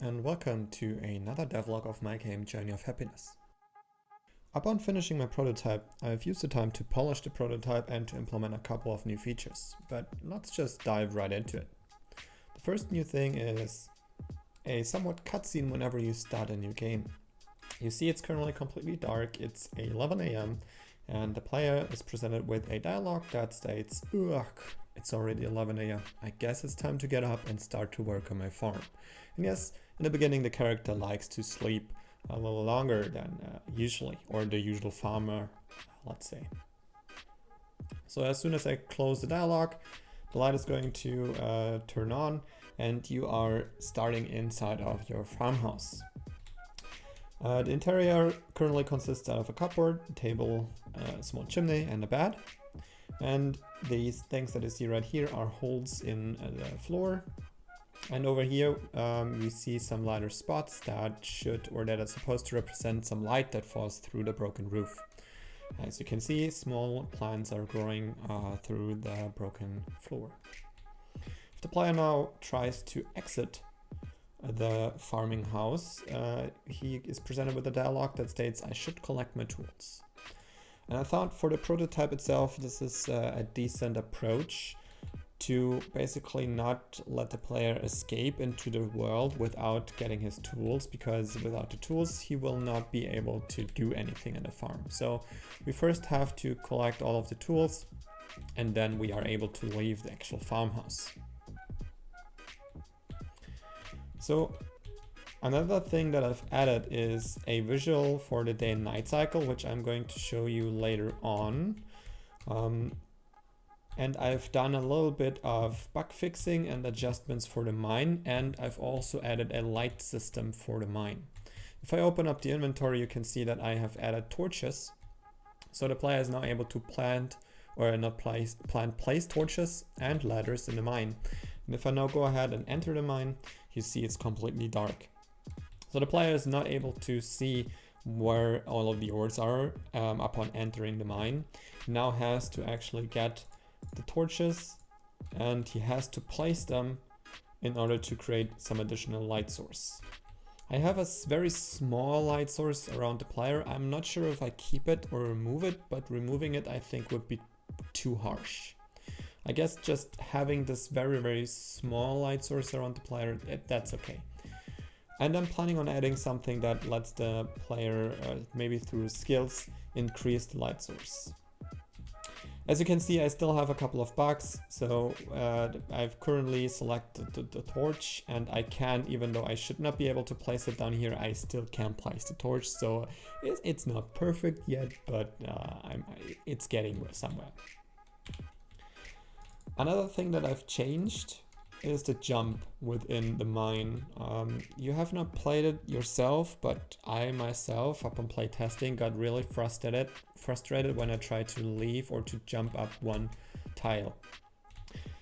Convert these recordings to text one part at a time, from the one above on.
and welcome to another devlog of my game Journey of Happiness. Upon finishing my prototype, I've used the time to polish the prototype and to implement a couple of new features, but let's just dive right into it. The first new thing is a somewhat cutscene whenever you start a new game. You see it's currently completely dark, it's 11 AM, and the player is presented with a dialogue that states, "Ugh, it's already 11 AM. I guess it's time to get up and start to work on my farm." And yes, in the beginning the character likes to sleep a little longer than usually, or the usual farmer, let's say. So as soon as I close the dialogue, the light is going to turn on and you are starting inside of your farmhouse. The interior currently consists of a cupboard, a table, a small chimney and a bed. And these things that you see right here are holes in the floor. And over here you see some lighter spots that that are supposed to represent some light that falls through the broken roof. As you can see, small plants are growing through the broken floor. If the player now tries to exit the farming house, he is presented with a dialogue that states, "I should collect my tools." And I thought for the prototype itself, this is a decent approach to basically not let the player escape into the world without getting his tools, because without the tools he will not be able to do anything in the farm. So we first have to collect all of the tools and then we are able to leave the actual farmhouse. So another thing that I've added is a visual for the day and night cycle, which I'm going to show you later on. And I've done a little bit of bug fixing and adjustments for the mine, and I've also added a light system for the mine. If I open up the inventory, you can see that I have added torches. So the player is now able to place torches and ladders in the mine. And if I now go ahead and enter the mine, you see it's completely dark. So the player is not able to see where all of the ores are upon entering the mine. He now has to actually get the torches and he has to place them in order to create some additional light source. I have a very small light source around the player. I'm not sure if I keep it or remove it, but removing it I think would be too harsh. I guess just having this very small light source around the player, that's okay. And I'm planning on adding something that lets the player, maybe through skills, increase the light source. As you can see, I still have a couple of bugs, so I've currently selected the torch, and I can, even though I should not be able to place it down here, I still can place the torch. So it's not perfect yet, but it's getting somewhere. Another thing that I've changed is the jump within the mine. You have not played it yourself, but I myself, upon play testing, got really frustrated when I tried to leave or to jump up one tile.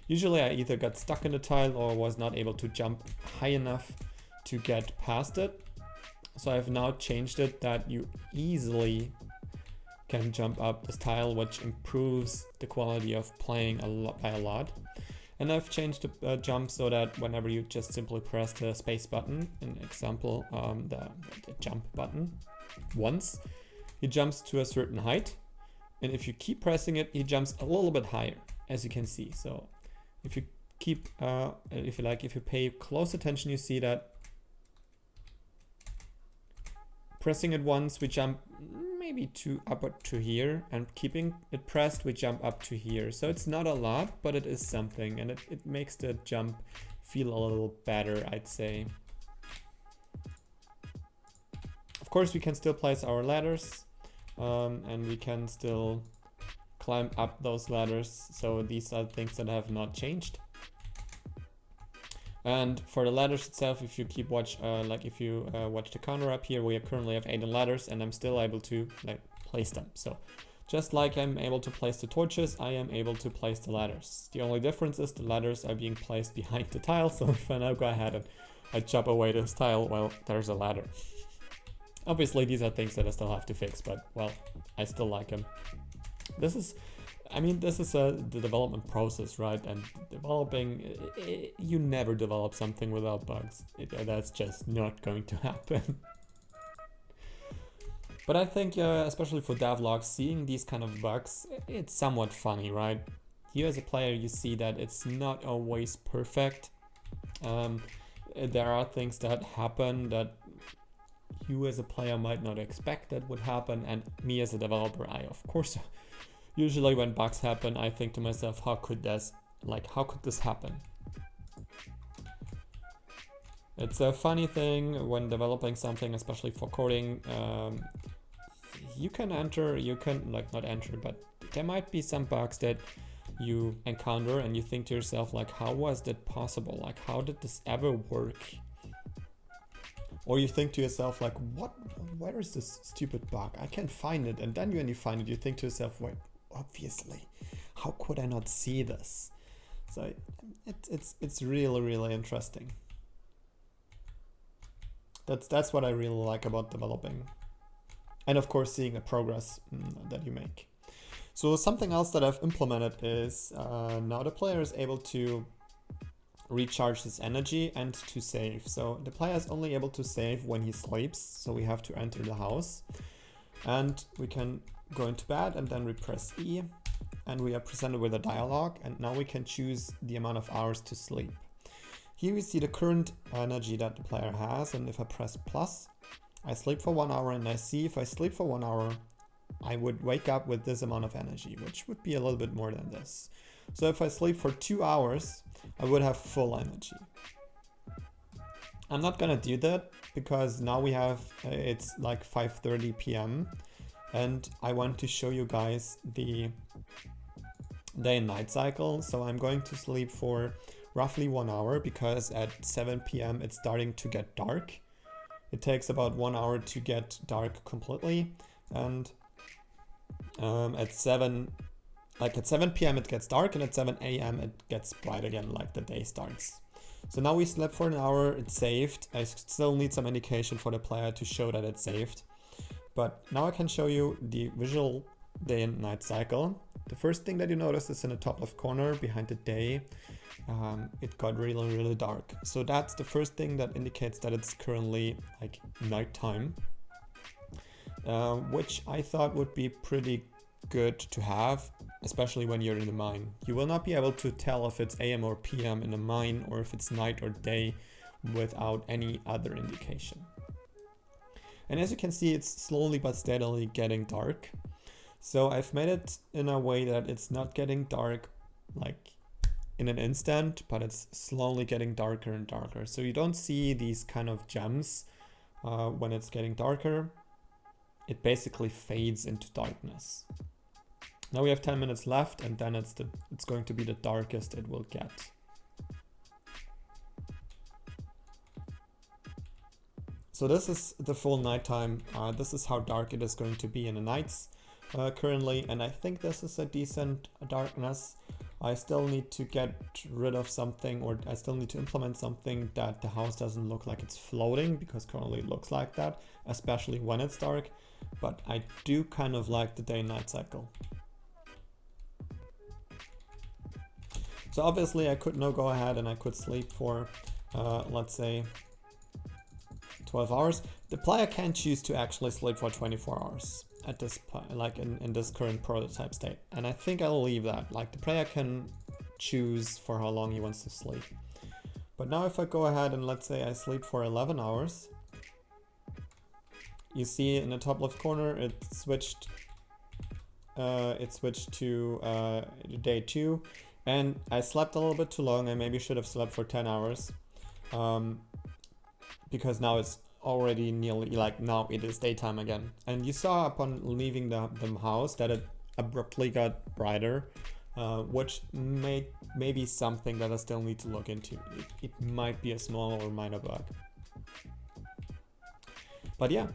Usually I either got stuck in the tile or was not able to jump high enough to get past it. So I've now changed it that you easily can jump up this tile, which improves the quality of playing by a lot. And I've changed the jump so that whenever you just simply press the space button, in example, the jump button once, he jumps to a certain height. And if you keep pressing it, he jumps a little bit higher, as you can see. So if you keep, if you pay close attention, you see that pressing it once, we jump maybe up to here, and keeping it pressed, we jump up to here. So it's not a lot, but it is something, and it makes the jump feel a little better, I'd say. Of course, we can still place our ladders, and we can still climb up those ladders. So these are things that have not changed. And for the ladders itself, if you keep watch the counter up here, we currently have 8 ladders, and I'm still able to place them. So just like I'm able to place the torches, I am able to place the ladders. The only difference is the ladders are being placed behind the tile. So if I now go ahead and I chop away this tile, well, there's a ladder. Obviously, these are things that I still have to fix, but well, I still like them. This is I mean, this is the development process, right? And developing, you never develop something without bugs. That's just not going to happen. But I think, especially for devlogs, seeing these kind of bugs, it's somewhat funny, right? You as a player, you see that it's not always perfect. There are things that happen that you as a player might not expect that would happen, and me as a developer, I of course, usually when bugs happen, I think to myself, how could this happen? It's a funny thing when developing something, especially for coding. You can not enter, but there might be some bugs that you encounter and you think to yourself, like, how was that possible? Like, how did this ever work? Or you think to yourself, like, where is this stupid bug? I can't find it. And then when you find it, you think to yourself, wait, obviously, how could I not see this? So it's really, really interesting. That's what I really like about developing. And of course, seeing the progress that you make. So something else that I've implemented is now the player is able to recharge his energy and to save. So the player is only able to save when he sleeps. So we have to enter the house and we can go into bed, and then we press E and we are presented with a dialogue, and now we can choose the amount of hours to sleep. Here we see the current energy that the player has, and if I press plus, I sleep for 1 hour, and I see if I sleep for 1 hour, I would wake up with this amount of energy, which would be a little bit more than this. So if I sleep for 2 hours, I would have full energy. I'm not gonna do that because now we have, it's like 5:30 p.m. and I want to show you guys the day and night cycle. So I'm going to sleep for roughly 1 hour because at 7 p.m. it's starting to get dark. It takes about 1 hour to get dark completely, and at 7 p.m. it gets dark, and at 7 a.m. it gets bright again, like the day starts. So now we slept for an hour, it's saved. I still need some indication for the player to show that it's saved. But now I can show you the visual day and night cycle. The first thing that you notice is in the top left corner behind the day, it got really, really dark. So that's the first thing that indicates that it's currently like nighttime, which I thought would be pretty good to have, especially when you're in the mine. You will not be able to tell if it's AM or PM in the mine, or if it's night or day without any other indication. And as you can see, it's slowly but steadily getting dark. So I've made it in a way that it's not getting dark like in an instant, but it's slowly getting darker and darker. So you don't see these kind of jumps when it's getting darker. It basically fades into darkness. Now we have 10 minutes left, and then it's going to be the darkest it will get. So this is the full nighttime. This is how dark it is going to be in the nights currently, and I think this is a decent darkness. I still need to get rid of something, or I still need to implement something that the house doesn't look like it's floating, because currently it looks like that, especially when it's dark. But I do kind of like the day and night cycle. So obviously I could now go ahead and I could sleep for, let's say, 12 hours. The player can choose to actually sleep for 24 hours at this point, like in this current prototype state. And I think I'll leave that, like the player can choose for how long he wants to sleep. But now if I go ahead and let's say I sleep for 11 hours, you see in the top left corner, it switched to day 2, and I slept a little bit too long. I maybe should have slept for 10 hours, because now it's already nearly, like now it is daytime again. And you saw upon leaving the house that it abruptly got brighter, which may be something that I still need to look into. It might be a small or minor bug. But yeah,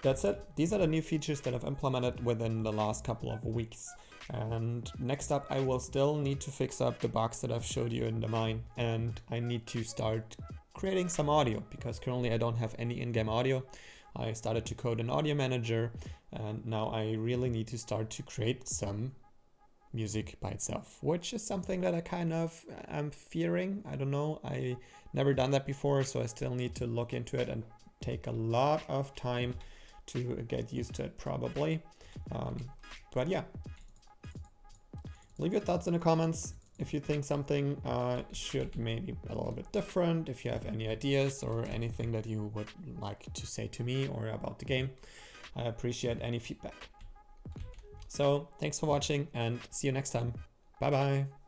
that's it. These are the new features that I've implemented within the last couple of weeks. And next up, I will still need to fix up the bugs that I've showed you in the mine, and I need to start creating some audio, because currently I don't have any in-game audio. I started to code an audio manager, and now I really need to start to create some music by itself, which is something that I kind of am fearing. I don't know, I never done that before, so I still need to look into it and take a lot of time to get used to it probably. But yeah, leave your thoughts in the comments if you think something should maybe a little bit different, if you have any ideas or anything that you would like to say to me or about the game. I appreciate any feedback. So thanks for watching and see you next time. Bye bye.